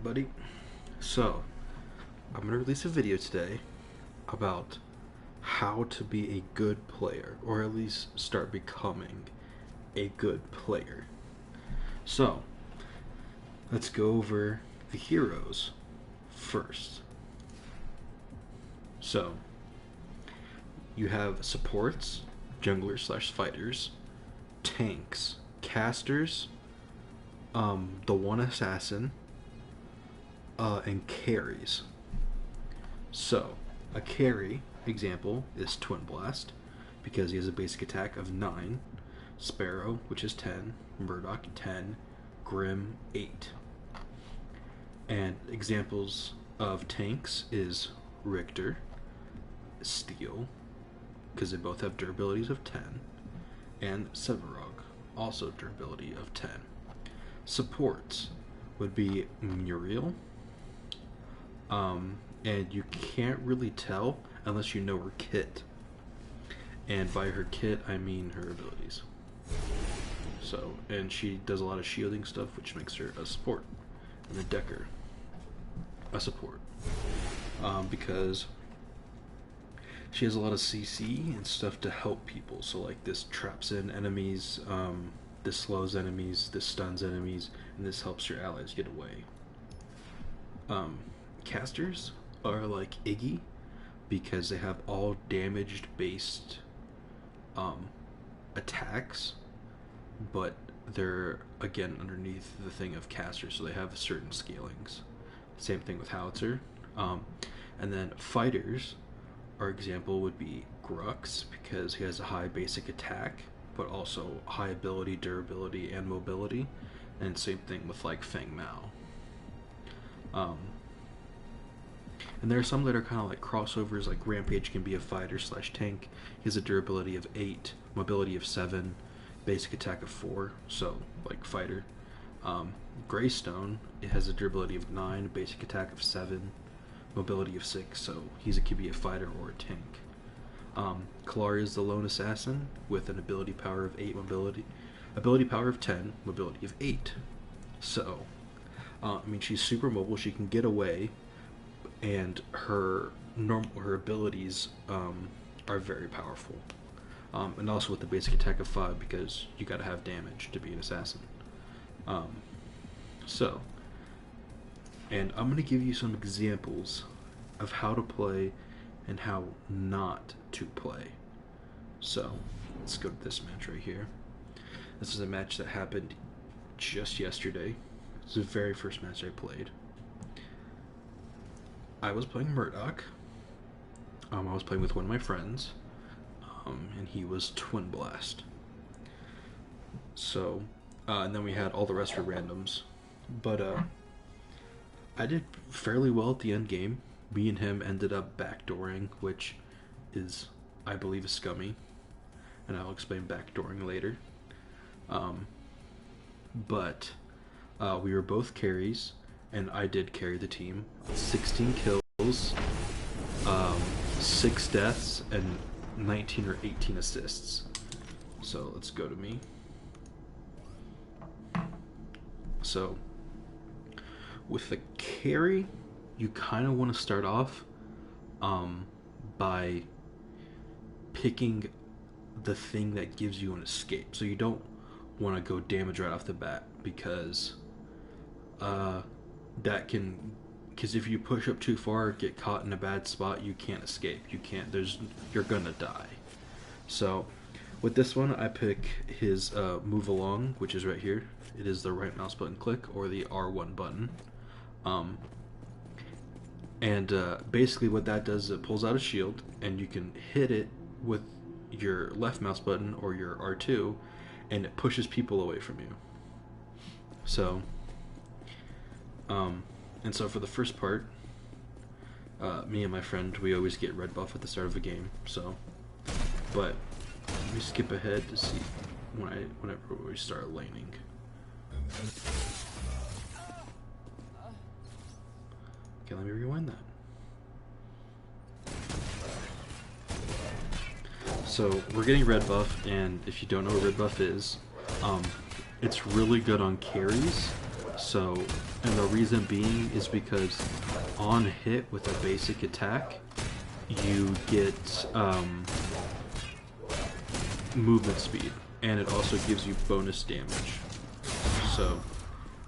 everybody. So, I'm going to release a video today about how to be a good player, or at least start becoming a good player. So, let's go over the heroes first. So, you have supports, junglers slash fighters, tanks, casters, the one assassin, and carries. So, a carry example is Twin Blast, because he has a basic attack of 9, Sparrow, which is 10, Murdoch 10, Grim 8. And examples of tanks is Richter, Steel, because they both have durabilities of 10, and Sevarog, also durability of 10. Supports would be Muriel, and you can't really tell unless you know her kit. And by her kit, I mean her abilities. So, and she does a lot of shielding stuff, which makes her a support. And the Decker, a support. Because she has a lot of CC and stuff to help people. So like this traps in enemies, this slows enemies, this stuns enemies, and this helps your allies get away. Casters are like Iggy, because they have all damaged based attacks, but they're again underneath the thing of casters, so they have certain scalings. Same thing with Howitzer. And then fighters, our example would be Grux, because he has a high basic attack but also high ability, durability, and mobility. And same thing with like Feng Mao. And there are some that are kind of like crossovers, like Rampage can be a fighter slash tank. He has a durability of 8, mobility of 7, basic attack of 4, so like fighter. Greystone, it has a durability of 9, basic attack of 7, mobility of 6, so could be a fighter or a tank. Kalaria is the lone assassin with an ability power of 8, ability power of 10, mobility of 8. So, I mean, she's super mobile. She can get away, and her abilities are very powerful. And also with the basic attack of 5, because you got to have damage to be an assassin. And I'm going to give you some examples of how to play and how not to play. So, let's go to this match right here. This is a match that happened just yesterday. It's the very first match I played. I was playing Murdoch. I was playing with one of my friends, and he was Twin Blast. So, and then we had all the rest were randoms. But I did fairly well at the end game. Me and him ended up backdooring, which is, I believe, is scummy, and I'll explain backdooring later. But we were both carries, and I did carry the team. 16 kills, 6 deaths, and 19 or 18 assists. So let's go to me. So with the carry, you kind of want to start off by picking the thing that gives you an escape. So you don't want to go damage right off the bat, because because if you push up too far, get caught in a bad spot, you can't escape. You're gonna die. So with this one, I pick his move along, which is right here. It is the right mouse button click or the R1 button. Basically what that does is it pulls out a shield, and you can hit it with your left mouse button or your R2, and it pushes people away from you. So, and so for the first part, me and my friend, we always get red buff at the start of a game. So, but let me skip ahead to see whenever we start laning. Okay, let me rewind that. So we're getting red buff, and if you don't know what red buff is, it's really good on carries, So, and the reason being is because on hit with a basic attack, you get movement speed, and it also gives you bonus damage. So,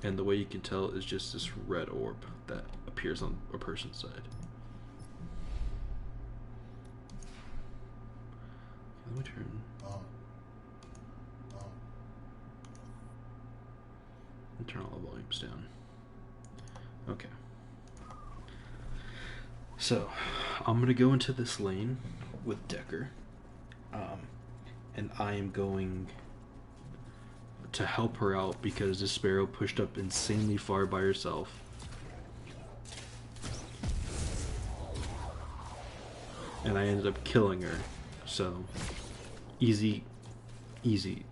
and the way you can tell is just this red orb that appears on a person's side. Let me turn. Turn all the volumes down. Okay. So, I'm gonna go into this lane with Decker, and I am going to help her out because this Sparrow pushed up insanely far by herself. And I ended up killing her. So, easy easy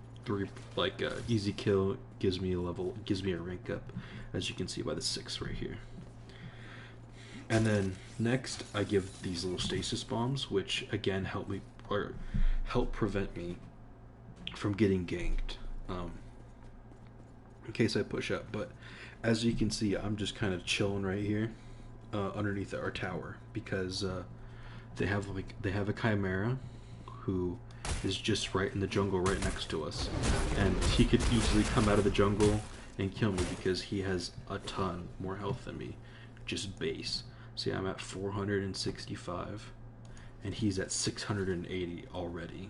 kill gives me a rank up, as you can see by the 6 right here. And then next I give these little stasis bombs, which again help prevent me from getting ganked in case I push up. But as you can see, I'm just kind of chilling right here underneath our tower because they have a Chimera who is just right in the jungle right next to us, and he could easily come out of the jungle and kill me because he has a ton more health than me, just base. See, I'm at 465 and he's at 680 already.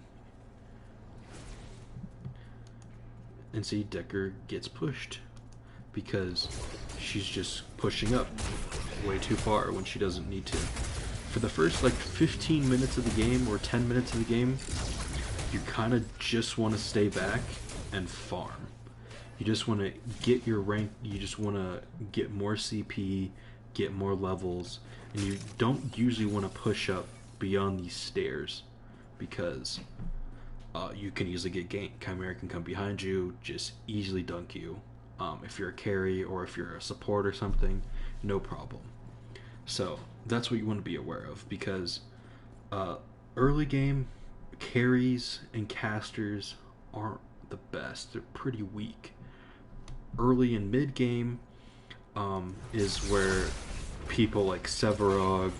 And see, Decker gets pushed because she's just pushing up way too far when she doesn't need to. For the first like 15 minutes of the game or 10 minutes of the game, you kind of just want to stay back and farm. You just want to get your rank, you just want to get more CP, get more levels, and you don't usually want to push up beyond these stairs because you can easily get ganked. Chimera can come behind you, just easily dunk you. If you're a carry or if you're a support or something, no problem. So that's what you want to be aware of, because early game carries and casters aren't the best. They're pretty weak. Early and mid game is where people like Sevarog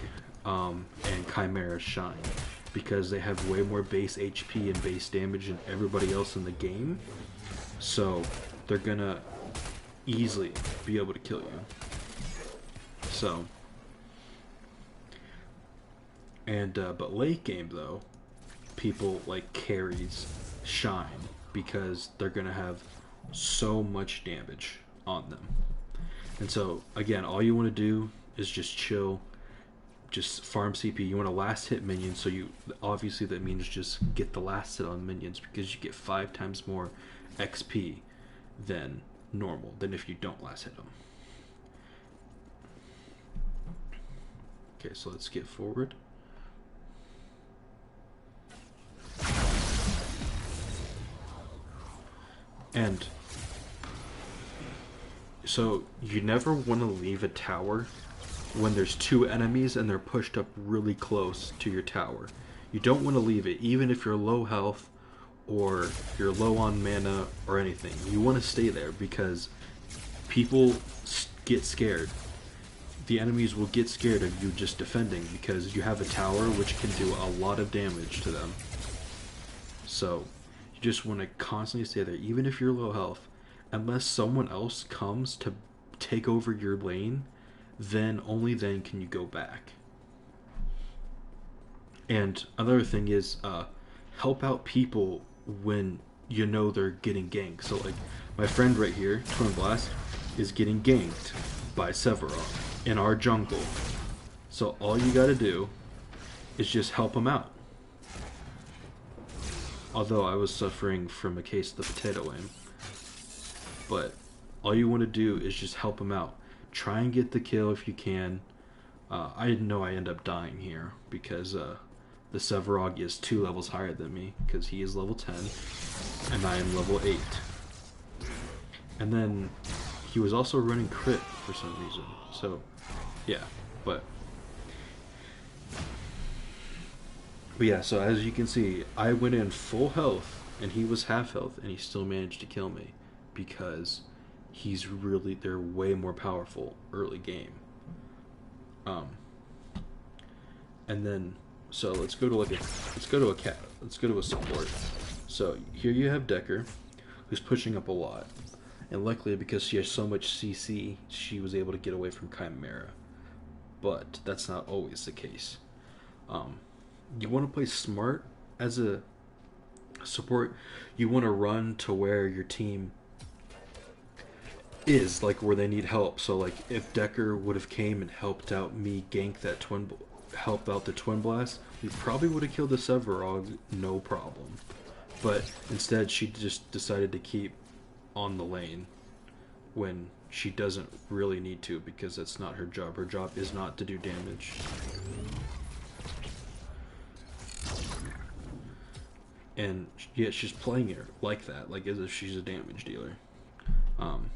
and Chimera shine, because they have way more base HP and base damage than everybody else in the game. So they're gonna easily be able to kill you. So, and but late game though, people like carries shine because they're gonna have so much damage on them. And so again, all you want to do is just chill, just farm CP. You want to last hit minions, so you obviously that means just get the last hit on minions, because you get 5 times more XP than normal than if you don't last hit them. Okay, so let's get forward. And so you never want to leave a tower when there's 2 enemies and they're pushed up really close to your tower. You don't want to leave it, even if you're low health or you're low on mana or anything. You want to stay there because people get scared. The enemies will get scared of you just defending because you have a tower which can do a lot of damage to them. So you just want to constantly stay there, even if you're low health. Unless someone else comes to take over your lane, then only then can you go back. And another thing is help out people when you know they're getting ganked. So like my friend right here, Twin Blast, is getting ganked by Sevarog in our jungle. So all you gotta do is just help him out. Although I was suffering from a case of the potato aim. But all you want to do is just help him out. Try and get the kill if you can. I know I end up dying here because the Sevarog is 2 levels higher than me, because he is level 10 and I am level 8. And then he was also running crit for some reason. So yeah, but yeah, so as you can see, I went in full health and he was half health and he still managed to kill me because they're way more powerful early game. And then so let's go to a support. So here you have Decker, who's pushing up a lot, and luckily because she has so much CC, she was able to get away from Chimera. But that's not always the case. You want to play smart as a support. You want to run to where your team is, like where they need help. So like if Decker would have came and helped out me gank that help out the Twin Blast, we probably would have killed the Sevarog, no problem. But instead she just decided to keep on the lane when she doesn't really need to, because that's not her job. Her job is not to do damage. And yet she's playing it like that, like as if she's a damage dealer. And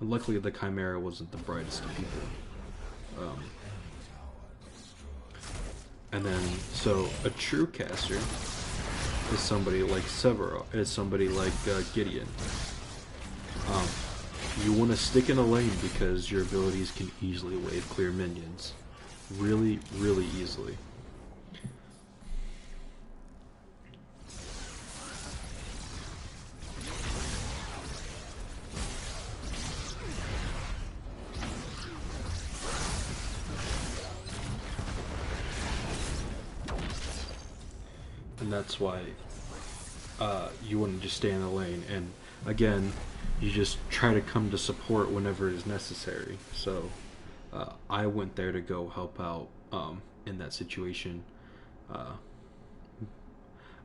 luckily the Chimera wasn't the brightest of people. And then, so a true caster is somebody like Severo, is somebody like Gideon. You want to stick in a lane because your abilities can easily wave clear minions. Really, really easily. And that's why you wouldn't just stay in the lane. And again, you just try to come to support whenever it is necessary. So I went there to go help out in that situation,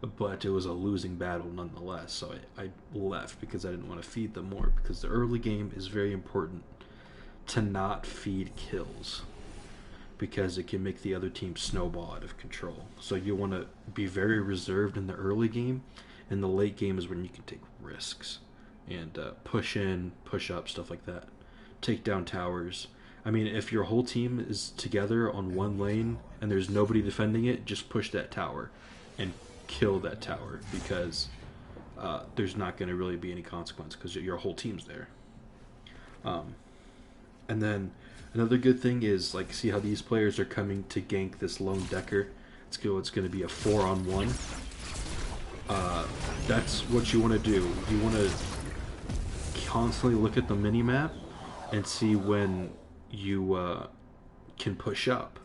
but it was a losing battle nonetheless. So I left because I didn't want to feed them more, because the early game is very important to not feed kills, because it can make the other team snowball out of control. So you want to be very reserved in the early game, and the late game is when you can take risks and push in, push up, stuff like that. Take down towers. I mean, if your whole team is together on one lane and there's nobody defending it, just push that tower and kill that tower, because there's not going to really be any consequence because your whole team's there. And then another good thing is, like, see how these players are coming to gank this lone Decker. It's going to be a 4-on-1. That's what you want to do. You want to constantly look at the mini-map and see when you can push up,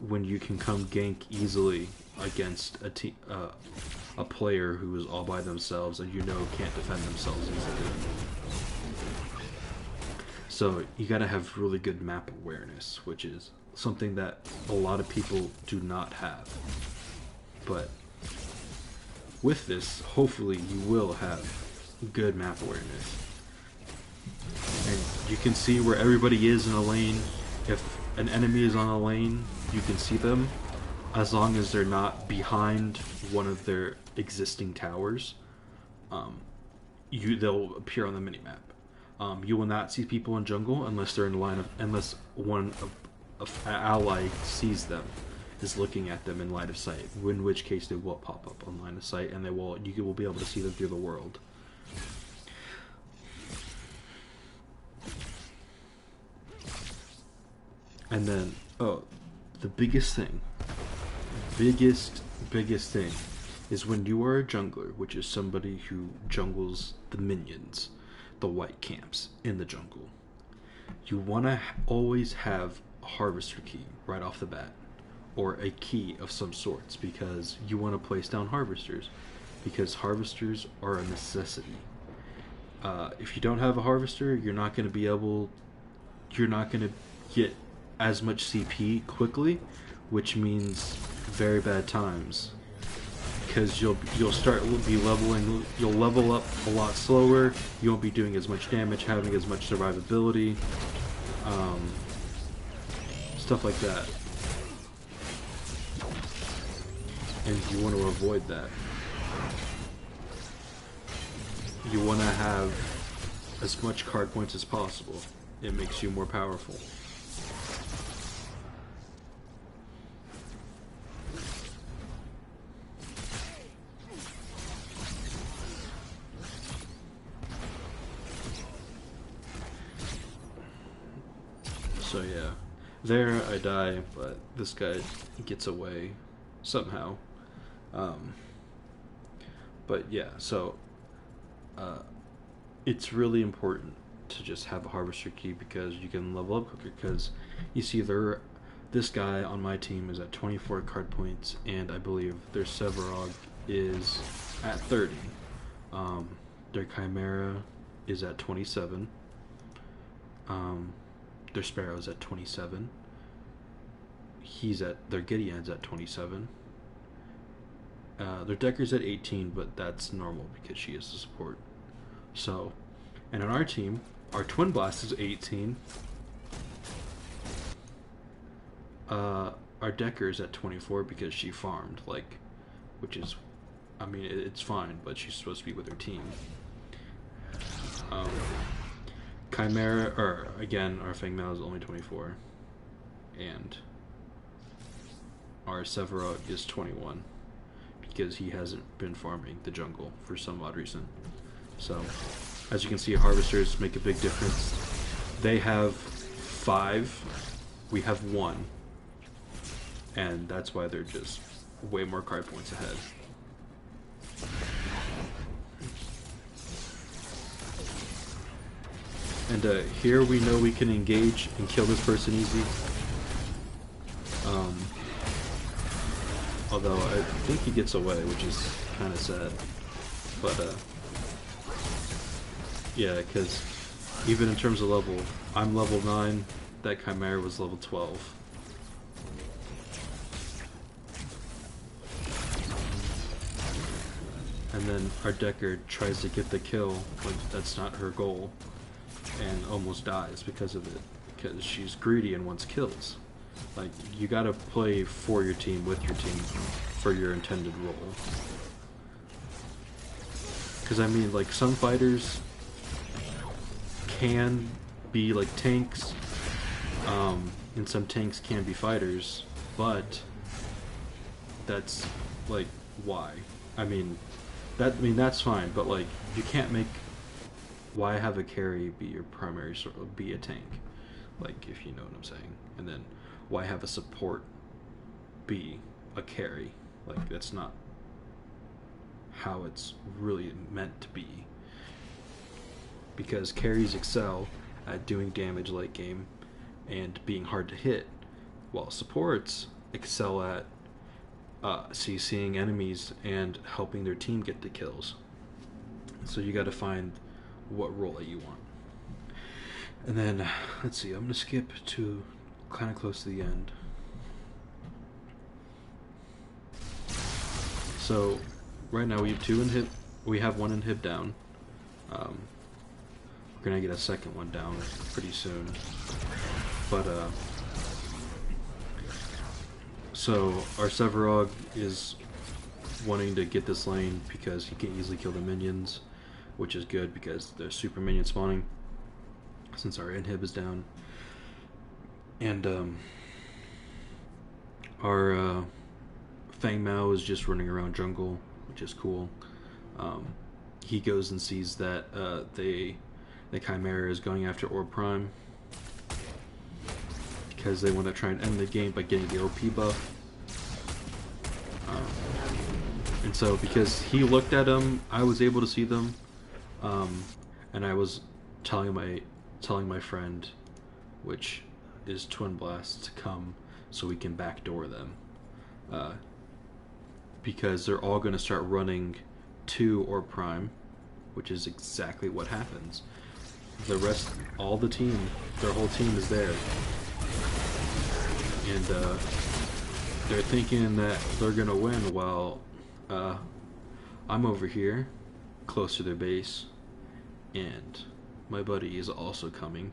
when you can come gank easily against a player who is all by themselves and can't defend themselves easily. So you gotta have really good map awareness, which is something that a lot of people do not have. But with this, hopefully you will have good map awareness. And you can see where everybody is in a lane. If an enemy is on a lane, you can see them, as long as they're not behind one of their existing towers. They'll appear on the minimap. You will not see people in jungle unless they're in line of, unless one of ally sees them, is looking at them in line of sight. In which case they will pop up on line of sight, and you will be able to see them through the world. And then, the biggest thing is when you are a jungler, which is somebody who jungles the minions, the white camps in the jungle. You want to always have a harvester key right off the bat, or a key of some sorts, because you want to place down harvesters, because harvesters are a necessity. If you don't have a harvester, you're not going to get as much CP quickly, which means very bad times. Because you'll level up a lot slower, you won't be doing as much damage, having as much survivability, stuff like that. And you want to avoid that. You want to have as much card points as possible. It makes you more powerful. So yeah, there I die, but this guy gets away somehow. Um, but yeah, so uh, it's really important to just have a harvester key because you can level up quicker. Because you see, this guy on my team is at 24 card points, and I believe their Sevarog is at 30. Their Chimera is at 27. Their Sparrow's at 27. Their Gideon's at 27. Their Decker's at 18, but that's normal because she is the support. So, and on our team, our Twin Blast is 18. Our Decker's at 24 because she farmed, which is, I mean, it's fine, but she's supposed to be with her team. Chimera, or again, our Feng Mao is only 24, and our Sevarog is 21 because he hasn't been farming the jungle for some odd reason. So, as you can see, harvesters make a big difference. They have 5, we have 1, and that's why they're just way more card points ahead. And here we know we can engage and kill this person easy. Although I think he gets away, which is kind of sad. But yeah, because even in terms of level, I'm level 9, that Chimera was level 12. And then our Decker tries to get the kill, but that's not her goal, and almost dies because of it, because she's greedy and wants kills. Like, you gotta play for your team, with your team, for your intended role. Because I mean, like, some fighters can be like tanks, and some tanks can be fighters, but that's like, why? I mean that's fine, but like, you can't make, why have a carry be your primary be a tank, like, if you know what I'm saying, and then why have a support be a carry? Like, that's not how it's really meant to be. Because carries excel at doing damage late game and being hard to hit, while supports excel at CCing enemies and helping their team get the kills. So you got to find what role that you want. And then, let's see, I'm going to skip to kind of close to the end. So, right now we have one inhib down. We're going to get a second one down pretty soon. But, so our Sevarog is wanting to get this lane because he can easily kill the minions, which is good because there's super minion spawning since our inhib is down. And our Feng Mao is just running around jungle, which is cool. He goes and sees that the Chimera is going after Orb Prime because they want to try and end the game by getting the OP buff. And so because he looked at them, I was able to see them, and I was telling my friend, which is Twin Blast, to come so we can backdoor them, because they're all going to start running to Orb Prime, which is exactly what happens. The rest, all the team, their whole team is there, and they're thinking that they're gonna win while I'm over here close to their base, and my buddy is also coming,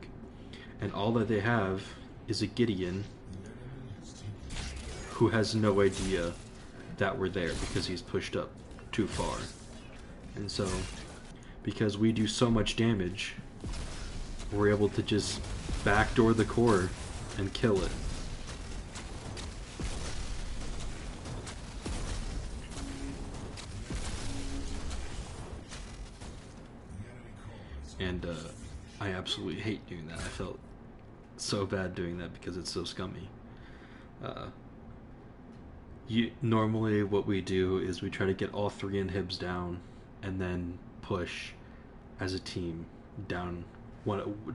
and all that they have is a Gideon who has no idea that we're there because he's pushed up too far. And so, because we do so much damage, we're able to just backdoor the core and kill it. And I absolutely hate doing that. I felt so bad doing that because it's so scummy. Uh, normally what we do is we try to get all three inhibs down, and then push as a team down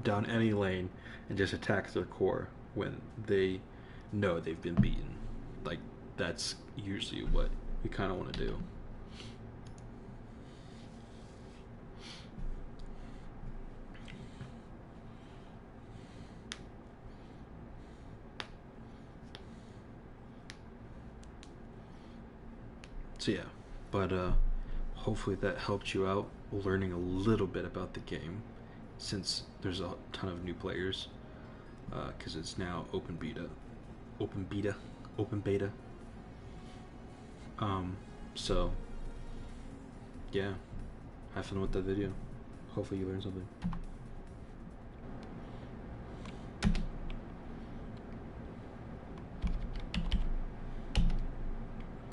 down any lane and just attack their core when they know they've been beaten. Like that's usually what we kind of want to do. So yeah, but hopefully that helped you out learning a little bit about the game, since there's a ton of new players, because it's now open beta, open beta. So yeah, have fun with that video. Hopefully you learned something.